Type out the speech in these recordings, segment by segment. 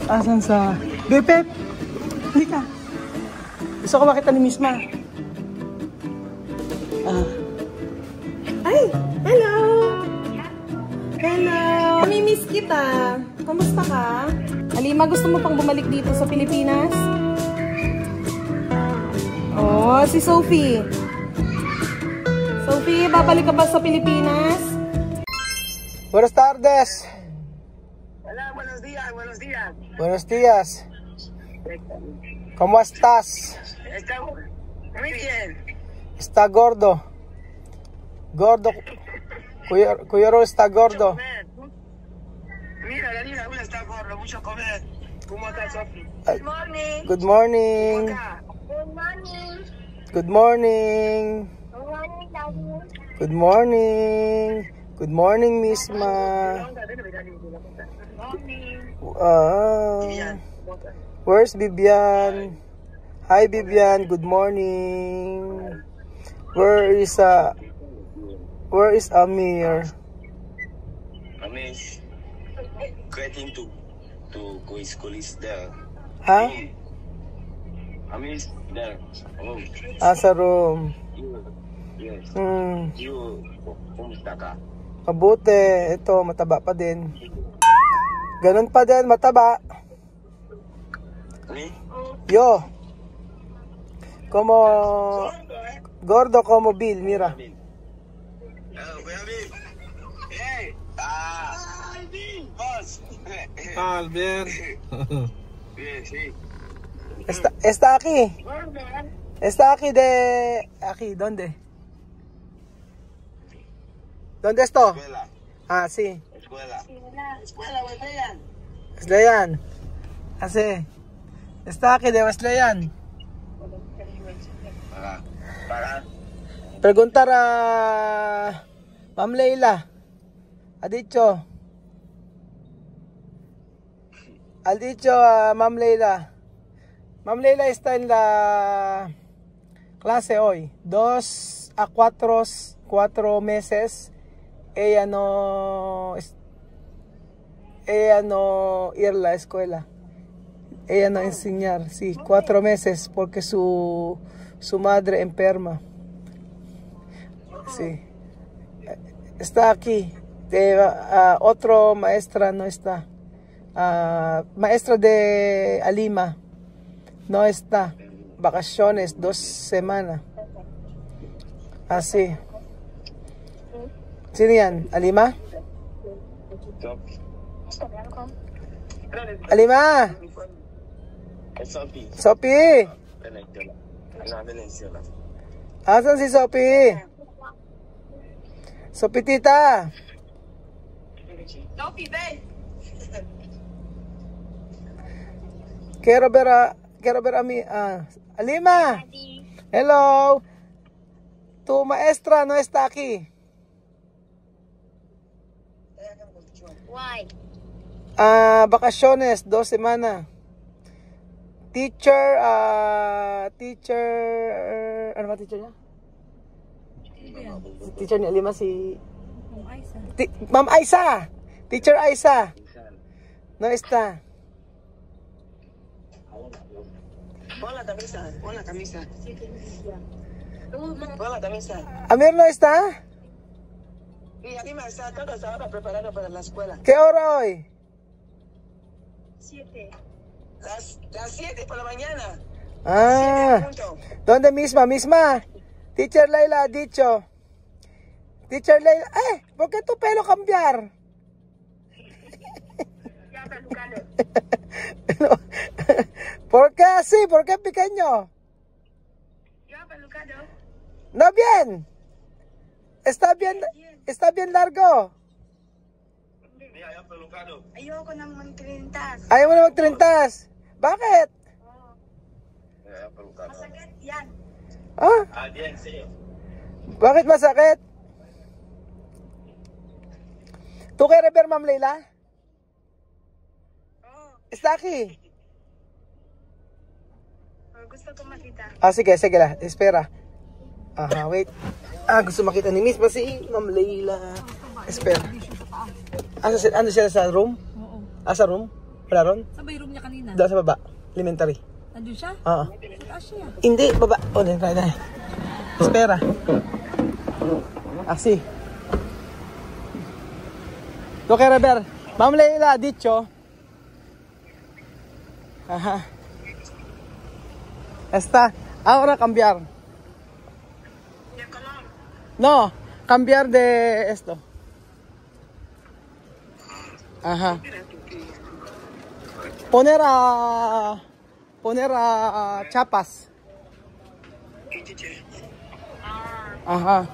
Asan sa... Bepep! Hindi ka. Gusto ko makita ni Miss Ma. Ay! Hello! Hello! Mamimiss kita. Kamusta ka? Alima, gusto mo pang bumalik dito sa Pilipinas? Oh, si Sophie. Sophie, babalik ka ba sa Pilipinas? Buenas tardes. Hola, buenos días, buenos días. Buenos días. ¿Cómo estás? Está muy bien. Está gordo. Gordo. Cuyero está gordo. Mira, la niña aún está gordo, mucho comer. ¿Cómo estás, Sophie? Good morning. Good morning. Good morning. Good morning. Good morning. Good morning, Miss Ma. Where's Vivian? Hi, Vivian. Good morning. Where is Amir? Amir getting to go school is there. Huh? Amir is there. Oh. Sa room. Yes. You, kumusta ka? Mabuti. Ito, mataba pa din. Ganun pa din, mataba. Yo. Como gordo como Bill, mira. Albert. Está aquí. Está aquí aquí, ¿dónde? ¿Dónde esto? Escuela. Ah, sí. Escuela. Escuela, Wesleyan. Wesleyan. Así. Está aquí de Wesleyan. Para. Preguntar a Ma'am Leila. Ha dicho a Ma'am Leila. Ma'am Leila está en la clase hoy. 2 a 4 meses. Ella no ir a la escuela. Ella no enseñar. Sí, 4 meses porque su madre enferma. Sí. Está aquí. Otro maestra no está. Maestra de Alima no está. Vacaciones 2 semanas. Así. Sino yan? Alima? Alima! Sophie. Sophie! Venezuela. Asan si Sophie? Sophie tita! Sophie, ven! Quiero ver a mi... Alima! Hello! Tu maestra no está aquí. Why? Vacaciones, 2 semanas. Teacher, ano ba teacher niya? Teacher ni Alima si... Ma'am Aisa. Teacher Aisa. No está. Pon la camisa, pon la camisa. Pon la camisa. Amir no está. Y Alima está todos ahora preparando para la escuela. ¿Qué hora hoy? 7. Las 7 por la mañana. 7 Ah, punto. ¿dónde misma? Teacher Leila ha dicho. Teacher Leila, ¿por qué tu pelo cambiar? Ya pelucado. ¿Por qué así? ¿Por qué pequeño? Ya pelucado. No bien. Está bien largo. Ayoko nang mag-trintas. Ayaw mo na mag-trintas. Bakit? Masakit yan. Bakit masakit? ¿Tú quieres ver, Ma'am Leila? Está aquí. Gusto ko makita. Sige lang. Espera. Wait. Gusto makita ni Miss pa si Ma'am Leila. Espera. Ano sila sa room? Sa room? Wala ron? Sa room niya kanina. Doon sa baba. Elementary. Nandun siya? Oo. Sa taas siya. Hindi, baba. O, na. Espera. Así. Lo que ver. Vamos a leer la dicho. Ajá. Está. Ahora cambiar. No, cambiar de esto. Ajá. Poner a chapas. Ajá.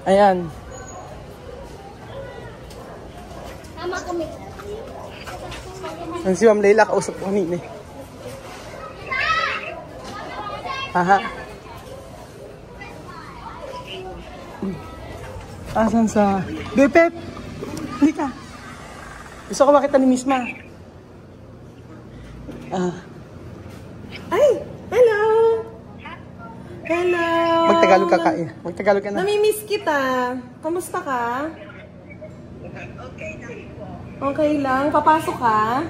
Ayan. Tama kami. Ang si Ma'am Leila kausap ko kanina. Aha. Asan sa... Bepep! Hindi ka. Gusto ko makita ni Misma. Ay! Hello! Hello! Magtagalog ka kaya. Magtagalog ka na. Namimiss kita. Kamusta ka? Okay lang. Papasok ka?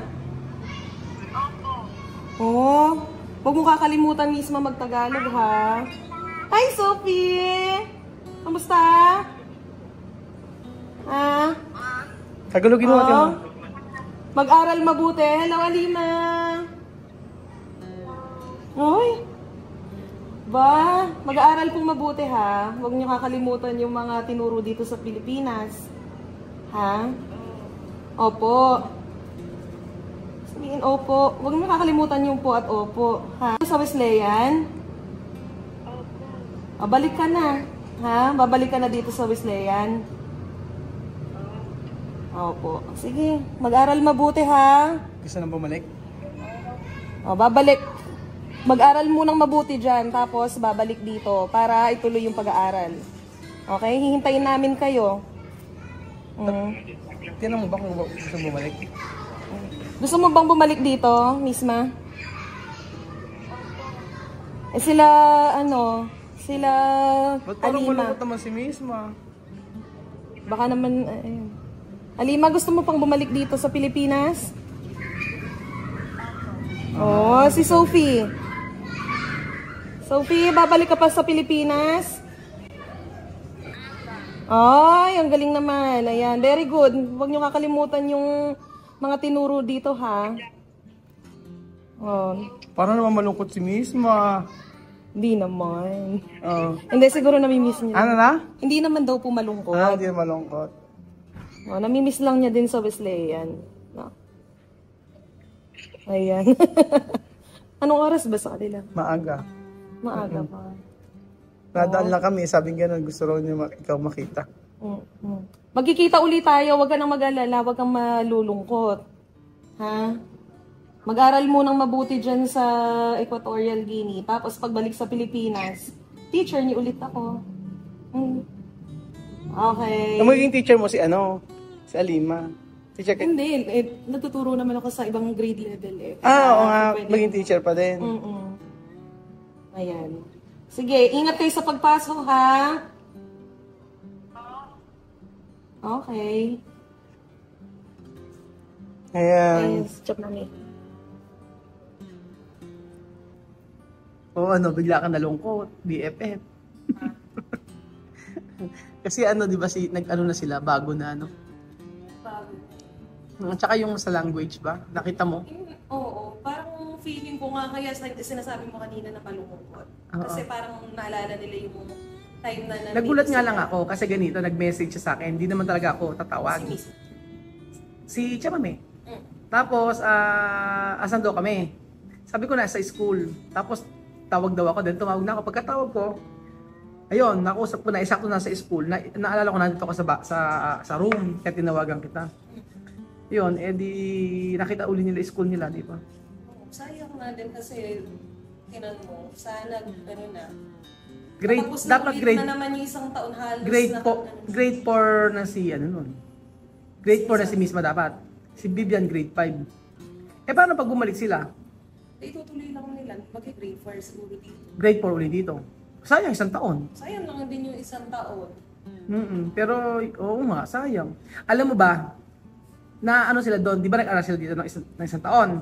Oo. Huwag mo kakalimutan mismo magtagalog, ha? Hi, Sophie! Kamusta? Ha? Tagalogin mo natin. Mag-aral mabuti. Hello, Alima! Oy! Ba, mag-aaral pong mabuti, ha? Huwag niyo kakalimutan yung mga tinuro dito sa Pilipinas. Ha? Opo. Sabihin, opo. Huwag niyo kakalimutan yung po at opo. Ha? Sa Wesleyan? Opo. Balik ka na. Ha? Babalik ka na dito sa Wesleyan? Opo. Sige, mag-aral mabuti, ha? Gusto nang bumalik? Babalik. Mag-aral munang mabuti dyan, tapos babalik dito para ituloy yung pag-aaral. Okay? Hihintayin namin kayo. Tinan mo ba kung gusto bumalik? Gusto mo bang bumalik dito, Misma? Sila, sila Ba't parang Alima. malungkot naman si Misma? Baka naman, ayun. Alima, gusto mo pang bumalik dito sa Pilipinas? Oh, si Sophie. Sophie, babalik ka pa sa Pilipinas? Ay, ang galing naman. Ayan, very good. Huwag niyo kakalimutan yung mga tinuro dito, ha? Oh, Parang naman malungkot si Misma. hindi naman. Oh. Hindi, siguro namimiss niya. Ano na? Hindi naman daw po malungkot. Hindi malungkot. Oh, namimiss lang niya din sa Wesleyan. No. Ayan. Anong oras ba sa kanila? Maaga. Maaga pa. Nadaan lang kami, sabing gano'n, gusto raw niya ikaw makita. Magkikita ulit tayo, huwag ka nang mag-alala, huwag kang malulungkot. Ha? Mag-aral munang mabuti dyan sa Equatorial Guinea. Tapos pagbalik sa Pilipinas, teacher niyo ulit ako. Okay. Ang magiging teacher mo si si Alima. Teacher ka? Hindi, nagtuturo naman ako sa ibang grade level eh. Oo nga, maging teacher pa din. Ayan. Sige, ingat kayo sa pagpasok, ha? Okay. Ayan. Yes, chop mami. Oo, bigla ka nalungkot. BFF. Kasi di ba na sila, bago na Bago. At saka yung sa language ba? Nakita mo? Oo, parang feeling ko nga kaya sinasabi mo kanina na malungkot. Kasi parang naalala nila yung time na nagulat nga lang ako kasi ganito, nag-message siya sa akin. Hindi naman talaga ako tatawag. Si Chamame. Tapos, asan daw kami? Sabi ko nasa school. Tapos, tawag daw ako. Then tumawag na ako. Pagkatawag ko, ayun, nakusap ko na, isakto na sa school. Naalala ko nandito ako sa room. Kaya tinawagan kita. Yun, di nakita uli nila school nila, di ba? Sayang na din kasi, tinan mo, sana, na. Grade, tapos dapat grade, na naman yung isang taon halos grade 4 na si, nun. Grade 4 na si Misma dapat. Si Vivian, grade 5. Paano pag bumalik sila? Itutuloy lang nila, mag-grade 4 siguro dito. Grade 4 ulit dito. Sayang, isang taon. Sayang lang din yung isang taon. Pero, oo nga, sayang. Alam mo ba, na ano sila doon, di ba nag-aral sila dito ng isang taon?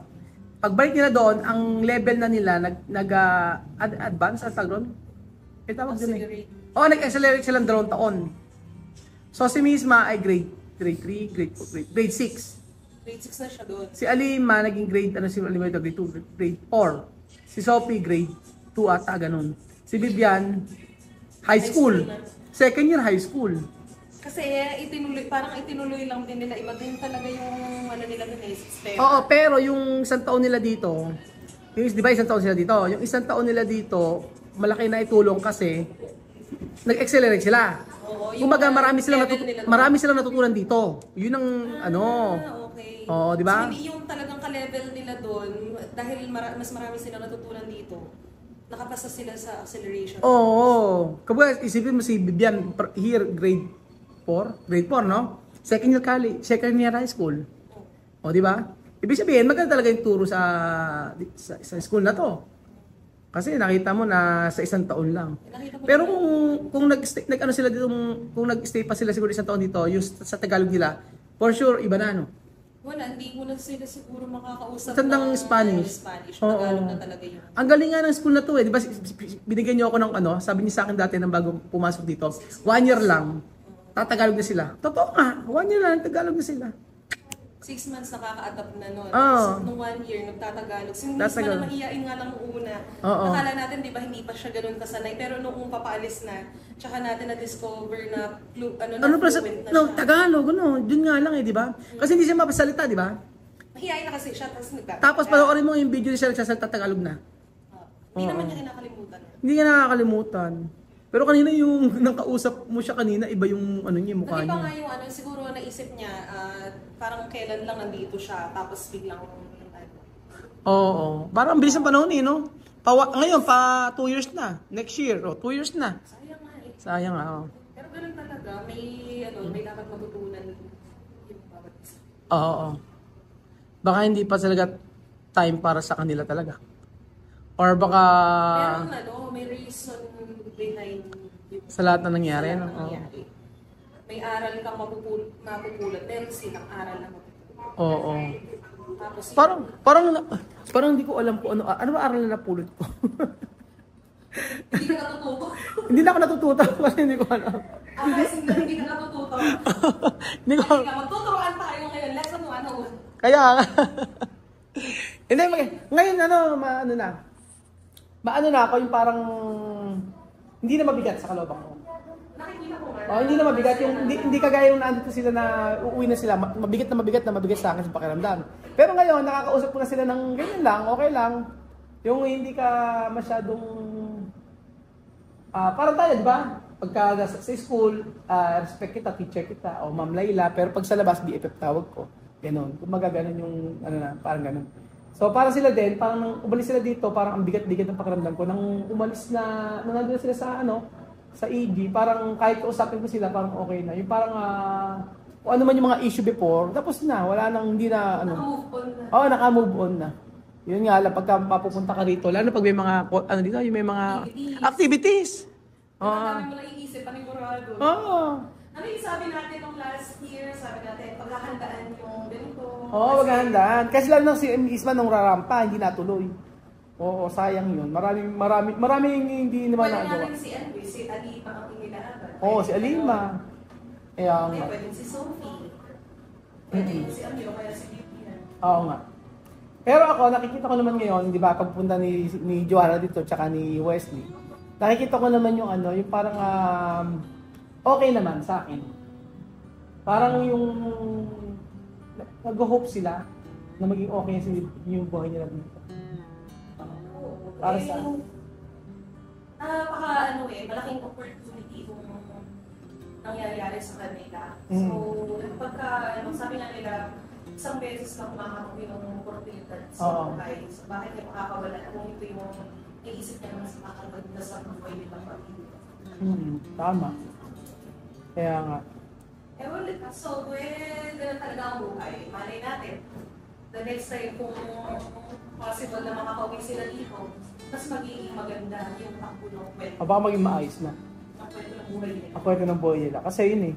Pagbalik nila doon, ang level na nila advance ang tawag doon? Eh, tawag doon eh. Oo, nag-accelerate silang 2 taon. So, si Misma ay grade 3, grade 6. Grade 6 na siya doon. Si Alima, naging grade 2, grade 4. Si Sophie, grade 2 ata, ganun. Si Vivian, high school. Second year high school. Kasi parang itinuloy lang din nila. Iba din talaga yung ano nila dun eh, system. Oo, pero yung isang taon nila dito, di ba isang taon sila dito? Yung isang taon nila dito, malaki na itulong kasi nag-accelerate sila. Oo, Kumbaga marami level silang natutunan dito. Yun ang ano. Okay. Oo, di ba? So, hindi yung talagang ka-level nila doon, dahil mas marami silang natutunan dito, nakapasa sila sa acceleration. Oo. Kumbaga isipin mo si Bibian here grade 4, no? Second year high school. O, di ba? Ibig sabihin, maganda talaga yung turo sa school na to. Kasi nakita mo na sa isang taon lang. Pero kung nag-stay pa sila siguro isang taon dito, yung sa Tagalog nila, for sure iba na, no? Wala, hindi mo na sila siguro makakausap Tandang ng Spanish. Tagalog na talaga yun. Ang galing nga ng school na to eh. Di ba, binigyan niyo ako ng sabi niyo sa akin dati nang bago pumasok dito, 1 year lang, tatagalog na sila. Totoo nga, 1 year lang, tagalog na sila. 6 months nakaka-adapt na nun. Oo. So, nung 1 year, nagtatagalog. Mismo na mahiyain nga lang una. Oo. Akala natin, di ba, hindi pa siya ganun kasanay. Pero nung papaalis na, tsaka natin na-discover na, fluent na siya. Tagalog, Yun nga lang eh, di ba? Kasi hindi siya mapasalita, di ba? Mahiyain na kasi siya, tapos Tapos panoorin mo yung video niya siya nagsasalita Tagalog na. Hindi naman niya kinakalimutan. Hindi niya nakakalimutan. Pero kanina yung nakausap mo siya kanina, iba yung mukha Nag-iba nga niya. yung siguro naisip niya, parang kailan lang nandito siya, tapos biglang Oo. Parang ang bilis ng panahon eh, no? Ngayon, 2 years na. Next year, 2 years na. sayang nga eh. Sayang oo. Pero ganun talaga, may dapat matutunan yung bawat isa. Oo. Baka hindi pa talaga time para sa kanila talaga. Or baka Pero may reason behind yung sa lahat na nangyari, sa no? lahat ng nangyari. May aral kang mapupulot, meron silang aral na mapupulot. Oo. Tapos Parang hindi ko alam kung ano ba aral na napulot ko. hindi ka natututo. Hindi na ako natututo kasi hindi ko alam. Kasi hindi ka natututo. Hindi ko Magtuturoan tayo ngayon. Lesson 101. Kaya nga. Hindi, ngayon maano na ako yung parang hindi na mabigat sa kalooban ko. Nakikita ko nga. Hindi na mabigat yung hindi kagaya yung nandito sila na uuwi na sila mabigat sa akin sa pakiramdam. Pero ngayon nakakausap ko na sila ng ganyan lang, okay lang. Yung hindi ka masyadong parang tayo, di ba? Pagka sa school, respect kita, teacher kita, o Ma'am Layla, pero pag sa labas, BFF tawag ko. Ganon. Kung magaganon yung, parang ganon. So, para sila din, parang nang umalis sila dito, parang ang bigat-bigat ng pakiramdam ko. Nang umalis nung nandun sila sa EG, parang kahit kausapin ko sila, parang okay na. Yung parang, kung ano man yung mga issue before, tapos na, wala nang, hindi na, Naka-move on na. Oo, naka-move on na. Yun nga lang, pagka mapupunta ka rito, lalo pag may mga, dito, yung may mga activities. Ang dami mo lang iisip, panigurado. Oo. Ano yung sabi natin nung last year? Sabi natin, paghahandaan yung ganito. Oo, maghahandaan. Kasi lang nang si Isma nung rarampa, hindi natuloy. Oo, sayang yun. Maraming hindi naman Pwede nagawa. natin si Andrew, si Alima ang inilaban. Oo, si Alima. Kaya nga. Pwede si Sophie. Pwede si Amiro, kaya si Vivian. Oo nga. Pero ako, nakikita ko naman ngayon, di ba, pagpunta ni Joanna dito, tsaka ni Wesley, nakikita ko naman yung yung parang okay naman sa akin. Parang yung nag-hope sila na maging okay yung buhay nila dito. Para sa malaking opportunity kung nangyayari sa kanila. Mm. So, pagka, sabi nga nila, isang beses na kumakaroon yung oportunidad Oo. sa buhay. So, bakit niya makakawala kung ito yung iisip niya naman sa makakaganda sa buhay nilang pag-ibig. Tama. Kaya nga. So, ganun talaga ang buhay. Malay natin, the next time kung possible na makakauwi sila dito, mas magiging maganda yung takbo ng kwento. Baka maging maayos na. Ang kwento ng buhay nila. Kasi yun eh,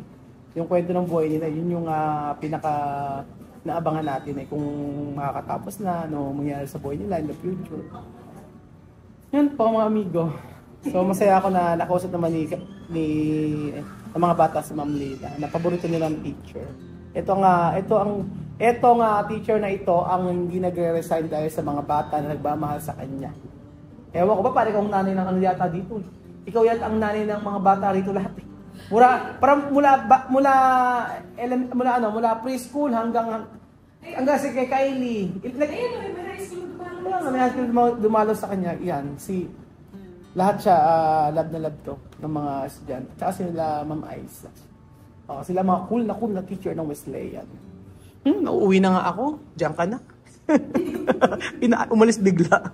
yung kwento ng buhay nila, yun yung pinaka naabangan natin eh, kung makakatapos na, ano mangyayari sa buhay nila in the future. Yun po mga amigo. So masaya ako na nakausap naman ng mga bata si Ma'am Leila, na paborito nilang teacher. Ito nga teacher na ito ang hindi nagre-resign dahil sa mga bata na nagmamahal sa kanya. Ewan ko ba, parang ikaw ang nanay ng ano yata dito. Ikaw yata ang nanay ng mga bata rito lahat eh. Mula preschool hanggang si kay Kylie. May high school dumalo sa kanya. Yan, lahat siya love na love to ng mga estudyante. Tsaka sila Ma'am Aiza. Sila mga cool na teacher ng Wesleyan. Nauuwi na nga ako. Diyan ka na. Umalis bigla.